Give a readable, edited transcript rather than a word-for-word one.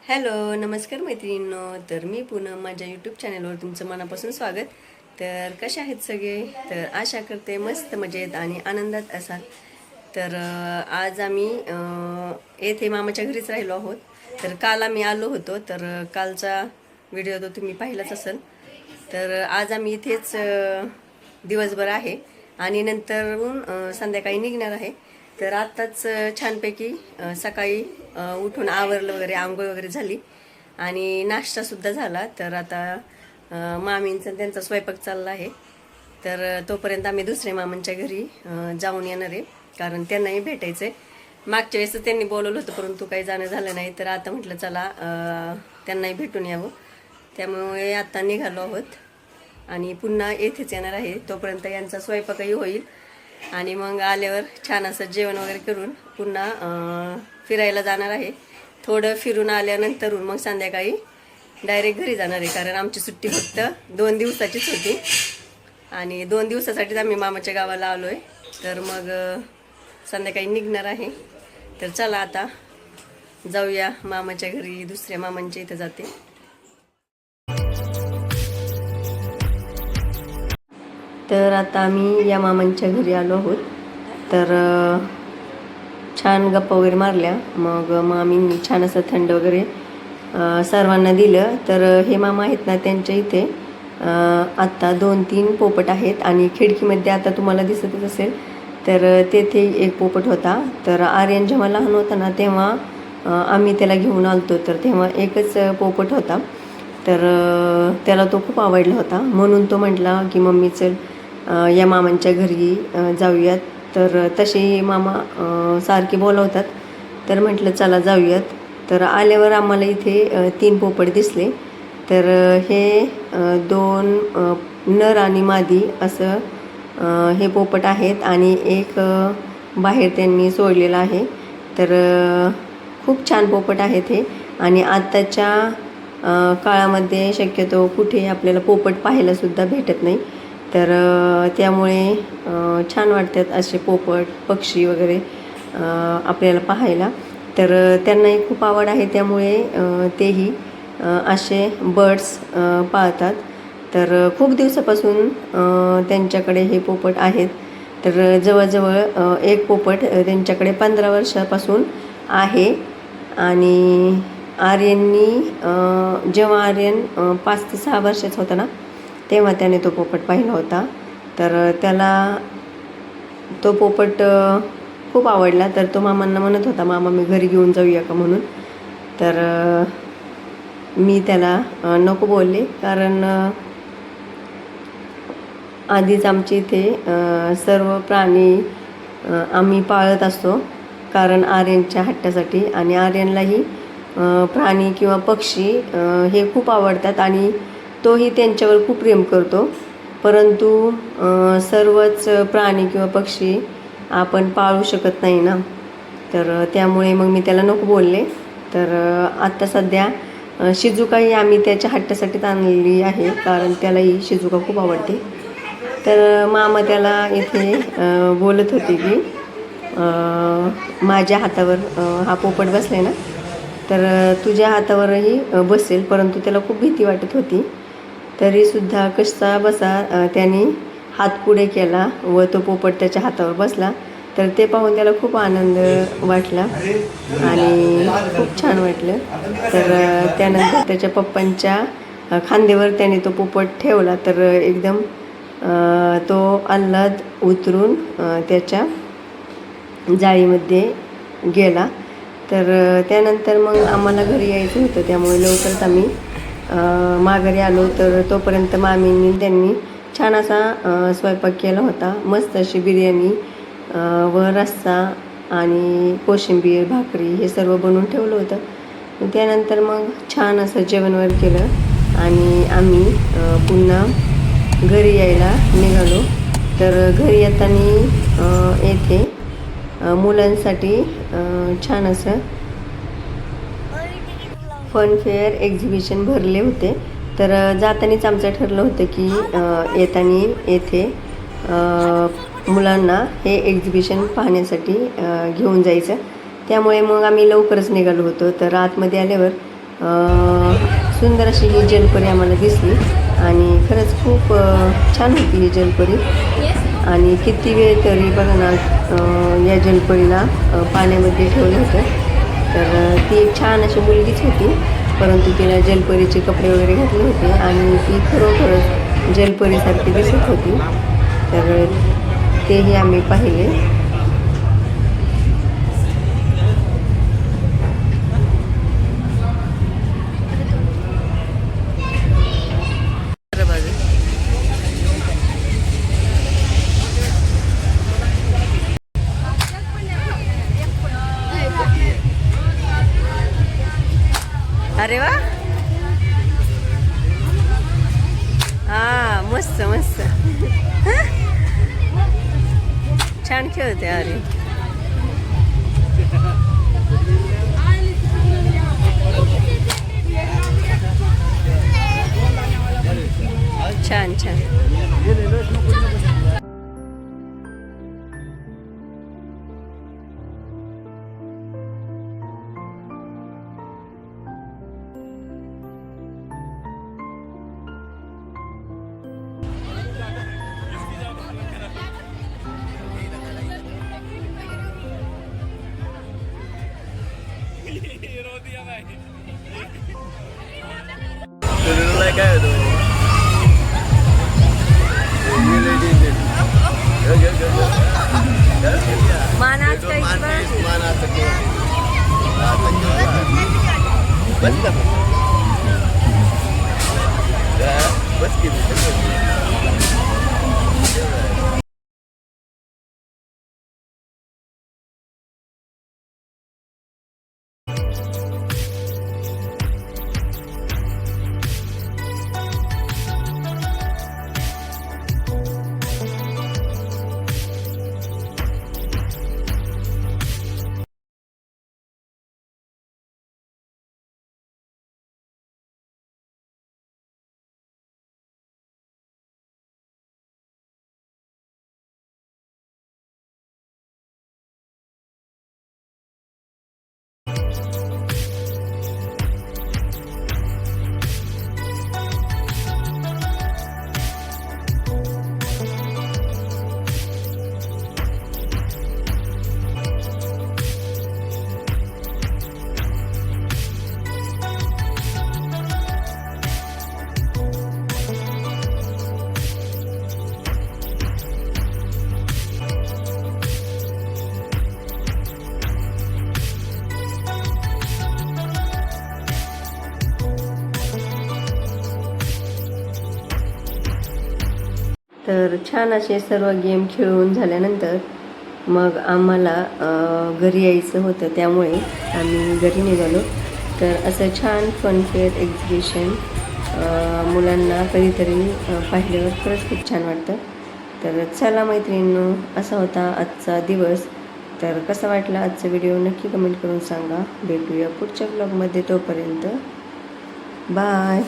Hello नमस्कार मैत्रिणींनो. तर मी पुन्हा माझ्या यूट्यूब चॅनलवर तुमचं मनापासून स्वागत. तर कशा आहेत सगळे? तर आशा करते मस्त मजेत आणि आनंदात असाल. तर आज आम्ही येथे मामाच्या घरीच राहिलो आहोत. तर काल आम्ही आलो होतो. तर कालचा व्हिडिओ तो तुम्ही पाहिलाच असेल. तर आज आम्ही इथेच दिवसभर आहे आणि नंतरून संध्याकाळी निघणार आहे. तर आत्ताच छानपैकी सकाळी उठून आवरलं वगैरे, आंघोळ वगैरे झाली आणि नाश्तासुद्धा झाला. तर आता मामींचा त्यांचा स्वयंपाक चालला आहे. तर तोपर्यंत आम्ही दुसऱ्या मामांच्या घरी जाऊन येणार आहे, कारण त्यांनाही भेटायचं आहे. मागच्या वेळेस त्यांनी बोलवलं होतं परंतु काही जाणं झालं नाही. तर आता म्हटलं चला त्यांनाही भेटून यावं. त्यामुळे आता निघालो आहोत आणि पुन्हा येथेच येणार आहे. तोपर्यंत यांचा स्वयंपाकही होईल आणि मग आल्यावर छान असं जेवण वगैरे करून पुन्हा फिरायला जाणार आहे. थोडं फिरून आल्यानंतरून मग संध्याकाळी डायरेक्ट घरी जाणार आहे, कारण आमची सुट्टी फक्त 2 दिवसाचीच होती आणि 2 दिवसासाठीच आम्ही मामाच्या गावाला आलो आहे. तर मग संध्याकाळी निघणार आहे. तर चला आता जाऊया मामाच्या घरी. दुसऱ्या मामांच्या इथं जाते. तर आता आम्ही या मामांच्या घरी आलो आहोत. तर छान गप्पा वगैरे मारल्या. मग मामींनी छान असं थंड वगैरे सर्वांना दिलं. तर हे मामा आहेत ना, त्यांच्या इथे आत्ता 2-3 पोपट आहेत आणि खिडकीमध्ये आता तुम्हाला दिसतच असेल. तर तेथे एक पोपट होता. तर आर्यन जेव्हा लहान होता ना, तेव्हा आम्ही त्याला घेऊन आलतो. तर तेव्हा एकच पोपट होता. तर त्याला तो खूप आवडला होता, म्हणून तो म्हटला की मम्मी चल या मामांच्या घरी जाऊयात. तर तसे मामा सारखे बोलवतात. तर म्हटलं चला जाऊयात. तर आल्यावर आम्हाला इथे 3 पोपट दिसले. तर हे 2 नर आणि मादी असं हे पोपट आहेत आणि एक बाहेर त्यांनी सोडलेला आहे. तर खूप छान पोपट आहेत हे. आणि आत्ताच्या काळामध्ये शक्यतो कुठे आपल्याला पोपट पाहायलासुद्धा भेटत नाही. तर त्यामुळे छान वाटतात असे पोपट पक्षी वगैरे आपल्याला पाहायला. तर त्यांनाही खूप आवड आहे, त्यामुळे तेही असे बर्ड्स पाळतात. तर खूप दिवसापासून त्यांच्याकडे हे पोपट आहेत. तर जवळजवळ एक पोपट त्यांच्याकडे 15 वर्षापासून आहे. आणि आर्यननी जेव्हा आर्यन 5 ते 6 वर्षाचा होता ना, तेव्हा त्याने तो पोपट पाहिला होता. तर त्याला तो पोपट खूप आवडला. तर तो मामांना म्हणत होता, मामा मी घरी घेऊन जाऊया का म्हणून. तर मी त्याला नको बोलले, कारण आधीच आमच्या इथे सर्व प्राणी आम्ही पाळत असतो, कारण आर्यनच्या हट्टासाठी. आणि आर्यनलाही प्राणी किंवा पक्षी हे खूप आवडतात आणि तोही त्यांच्यावर खूप प्रेम करतो. परंतु सर्वच प्राणी किंवा पक्षी आपण पाळू शकत नाही ना. तर त्यामुळे मग मी त्याला नको बोलले. तर आत्ता सध्या शिजुकाही आम्ही त्याच्या हट्टासाठीच आणलेली आहे, कारण त्यालाही शिजुका खूप आवडते. तर मामा त्याला इथे बोलत होते की माझ्या हातावर हा पोपट बसला ना, तर तुझ्या हातावरही बसेल. परंतु त्याला खूप भीती वाटत होती. तरीसुद्धा कसा बसा त्याने हात पुढे केला व तो पोपट त्याच्या हातावर बसला. तर ते पाहून त्याला खूप आनंद वाटला आणि खूप छान वाटलं. तर त्यानंतर त्याच्या पप्पांच्या खांद्यावर त्याने तो पोपट ठेवला. तर एकदम तो आल्हाद उतरून त्याच्या जाळीमध्ये गेला. तर त्यानंतर मग आम्हाला घरी यायचं होतं, त्यामुळे लवकरच आम्ही माघारी आलो. तर तोपर्यंत मामींनी त्यांनी छान असा स्वयंपाक केला होता. मस्त अशी बिर्याणी व रस्सा आणि कोशिंबीर भाकरी हे सर्व बनवून ठेवलं होतं. त्यानंतर मग छान असं जेवण वगैरे केलं आणि आम्ही पुन्हा घरी यायला निघालो. तर घरी येताना येथे मुलांसाठी छान असं फन फेअर एक्झिबिशन भरले होते. तर जातानीच आमचं ठरलं होतं की येताना येथे मुलांना हे एक्झिबिशन पाहण्यासाठी घेऊन जायचं. त्यामुळे मग आम्ही लवकरच निघालो होतो. तर आतमध्ये आल्यावर सुंदर अशी ही जलपरी आम्हाला दिसली आणि खरंच खूप छान होती ही जलपरी. आणि किती वेळ तरी बघा ना या जलपरीला पाण्यामध्ये ठेवलं होतं. तर ती एक छान अशी मुलगीच होती, परंतु तिला जलपरीचे कपडे वगैरे घातले होते आणि ती खरोखरच जलपरीसारखी दिसत होती. तर तेही आम्ही पाहिले. अरे वा, हा मस्त मस्त छान खेळते. अरे छान छान. तर छान असे सर्व गेम खेळून झाल्यानंतर मग आम्हाला घरी यायचं होतं, त्यामुळे आम्ही घरी निघालो. तर असं छान फनफेअर एक्झिबिशन मुलांना कधीतरी पाहिल्यावर खरंच खूप छान वाटतं. तर चला मैत्रिणींनो, असा होता आजचा दिवस. तर कसा वाटला आजचा व्हिडिओ नक्की कमेंट करून सांगा. भेटूया पुढच्या ब्लॉगमध्ये. तोपर्यंत बाय.